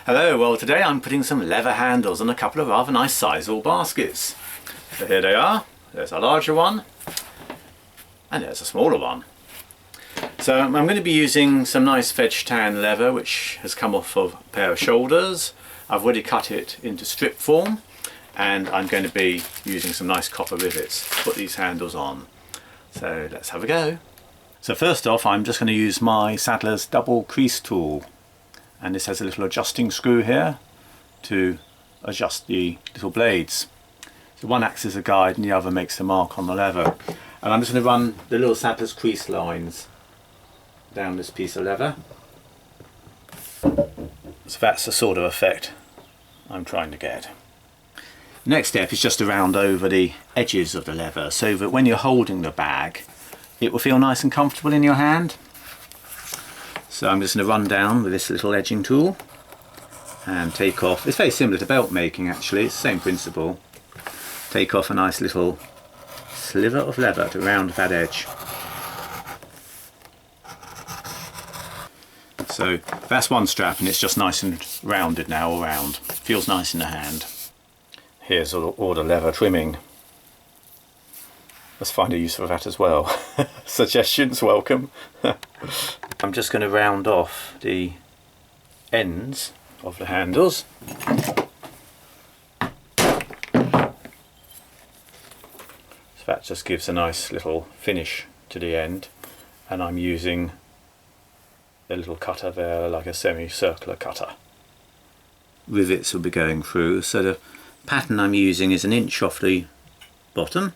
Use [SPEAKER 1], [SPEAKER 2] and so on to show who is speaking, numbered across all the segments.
[SPEAKER 1] Hello, well today I'm putting some leather handles on a couple of rather nice Sisal baskets. So here they are. There's a larger one and there's a smaller one. So I'm going to be using some nice veg tan leather which has come off of a pair of shoulders. I've already cut it into strip form and I'm going to be using some nice copper rivets to put these handles on. So let's have a go. So first off I'm just going to use my Saddler's double crease tool. And this has a little adjusting screw here to adjust the little blades. So one acts as a guide and the other makes the mark on the leather. And I'm just going to run the little Saddler's crease lines down this piece of leather. So that's the sort of effect I'm trying to get. The next step is just to round over the edges of the leather so that when you're holding the bag it will feel nice and comfortable in your hand. So I'm just going to run down with this little edging tool and take off. It's very similar to belt making actually, it's the same principle. Take off a nice little sliver of leather to round that edge. So that's one strap and it's just nice and rounded now all round. Feels nice in the hand. Here's all the leather trimming. Let's find a use for that as well. Suggestions welcome. I'm just going to round off the ends of the handles. So that just gives a nice little finish to the end, and I'm using a little cutter there, like a semicircular cutter. Rivets will be going through, so the pattern I'm using is 1 inch off the bottom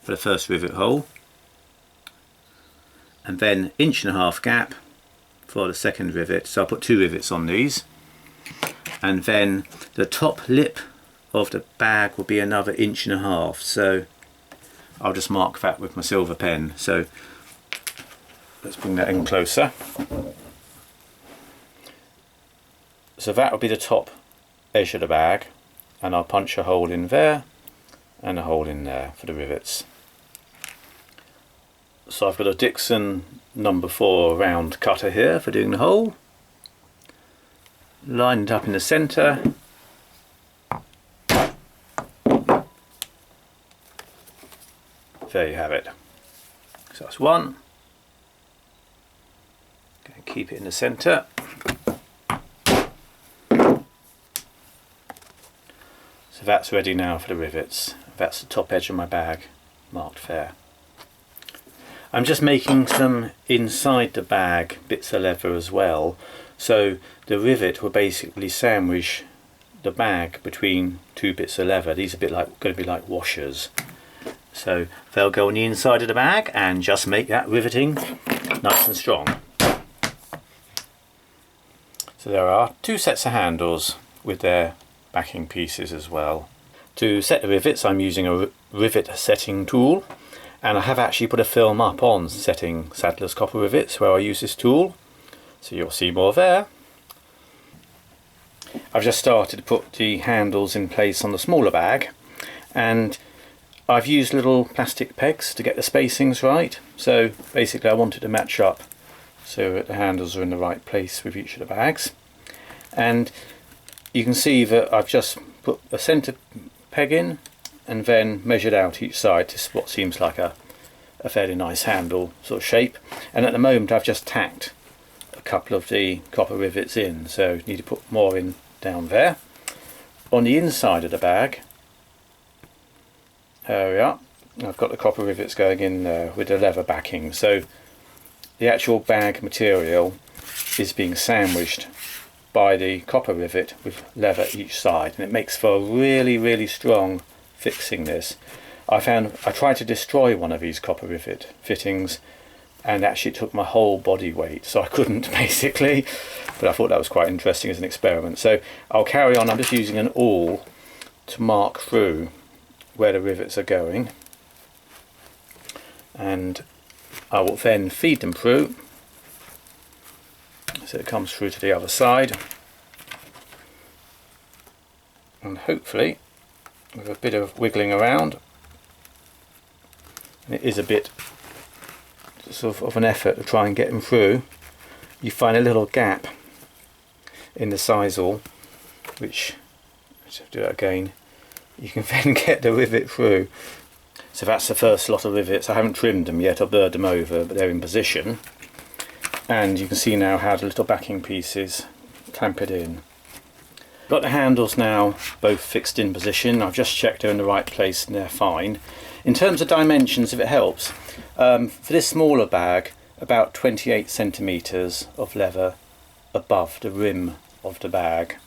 [SPEAKER 1] for the first rivet hole, and then 1.5 inch gap for the second rivet. So I'll put 2 rivets on these, and then the top lip of the bag will be another 1.5 inches, so I'll just mark that with my silver pen. So let's bring that in closer. So that will be the top edge of the bag, and I'll punch a hole in there and a hole in there for the rivets. So I've got a Dixon number 4 round cutter here for doing the hole. Line it up in the centre. There you have it. So that's one. Going to keep it in the centre. So that's ready now for the rivets. That's the top edge of my bag marked there. I'm just making some inside the bag bits of leather as well, so the rivet will basically sandwich the bag between 2 bits of leather. These are going to be like washers, so they'll go on the inside of the bag and just make that riveting nice and strong. So there are 2 sets of handles with their backing pieces as well. To set the rivets I'm using a rivet setting tool. And I have actually put a film up on setting Saddler's copper rivets where I use this tool, so you'll see more there. I've just started to put the handles in place on the smaller bag, and I've used little plastic pegs to get the spacings right. So basically I want it to match up so that the handles are in the right place with each of the bags. And you can see that I've just put a centre peg in and then measured out each side to what seems like a fairly nice handle sort of shape. And at the moment I've just tacked a couple of the copper rivets in, so need to put more in down there. On the inside of the bag, there we are, I've got the copper rivets going in there with the leather backing, so the actual bag material is being sandwiched by the copper rivet with leather each side, and it makes for a really strong fixing this. I tried to destroy one of these copper rivet fittings and actually it took my whole body weight, so I couldn't basically, but I thought that was quite interesting as an experiment. So I'll carry on. I'm just using an awl to mark through where the rivets are going, and I will then feed them through so it comes through to the other side, and hopefully with a bit of wiggling around, and it is a bit sort of an effort to try and get them through, you find a little gap in the Sisal, which, let's do that again, you can then get the rivet through. So that's the first lot of rivets. I haven't trimmed them yet, I've burred them over, but they're in position. And you can see now how the little backing pieces clamp it in. Got the handles now both fixed in position. I've just checked they're in the right place and they're fine. In terms of dimensions, if it helps, for this smaller bag, about 28 centimetres of leather above the rim of the bag.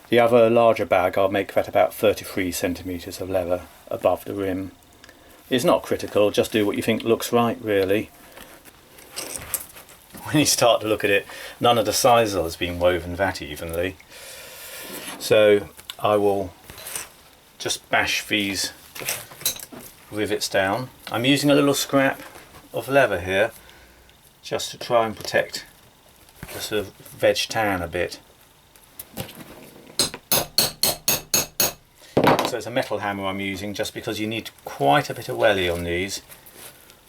[SPEAKER 1] The other larger bag, I'll make that about 33 centimetres of leather above the rim. It's not critical, just do what you think looks right, really. When you start to look at it, none of the Sisal has been woven that evenly. So I will just bash these rivets down. I'm using a little scrap of leather here just to try and protect the sort of veg tan a bit. So it's a metal hammer I'm using just because you need quite a bit of welly on these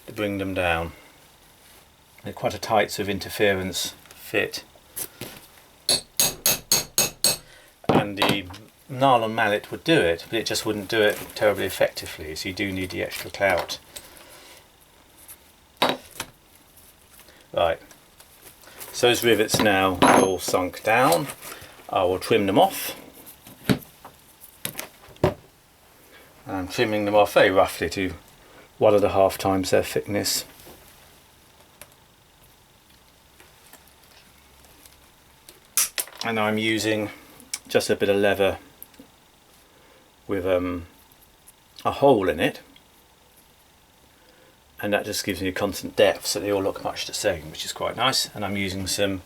[SPEAKER 1] to bring them down. They're quite a tight sort of interference fit. And the nylon mallet would do it, but it just wouldn't do it terribly effectively, so you do need the extra clout. Right, so those rivets now are all sunk down. I will trim them off. I'm trimming them off very roughly to 1.5 times their thickness. And I'm using just a bit of leather with a hole in it, and that just gives me a constant depth, so they all look much the same, which is quite nice. And I'm using some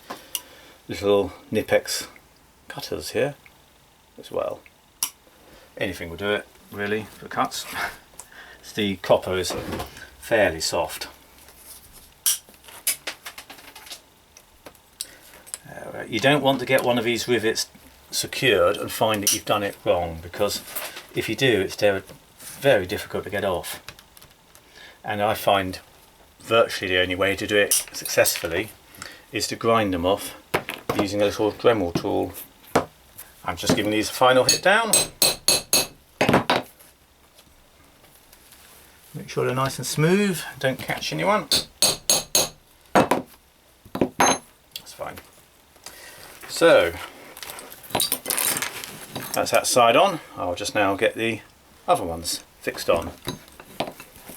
[SPEAKER 1] little Nipex cutters here as well. Anything will do it really for cuts. The copper is fairly soft. You don't want to get one of these rivets secured and find that you've done it wrong, because if you do, it's very difficult to get off. And I find virtually the only way to do it successfully is to grind them off using a little Dremel tool. I'm just giving these a final hit down. Make sure they're nice and smooth, don't catch anyone. That's fine. So that's that side on. I'll just now get the other ones fixed on.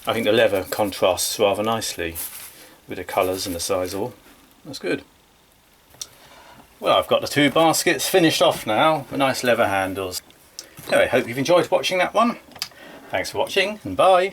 [SPEAKER 1] I think the leather contrasts rather nicely with the colours and the Sisal. That's good. Well, I've got the 2 baskets finished off now with nice leather handles. Anyway, hope you've enjoyed watching that one. Thanks for watching, and bye.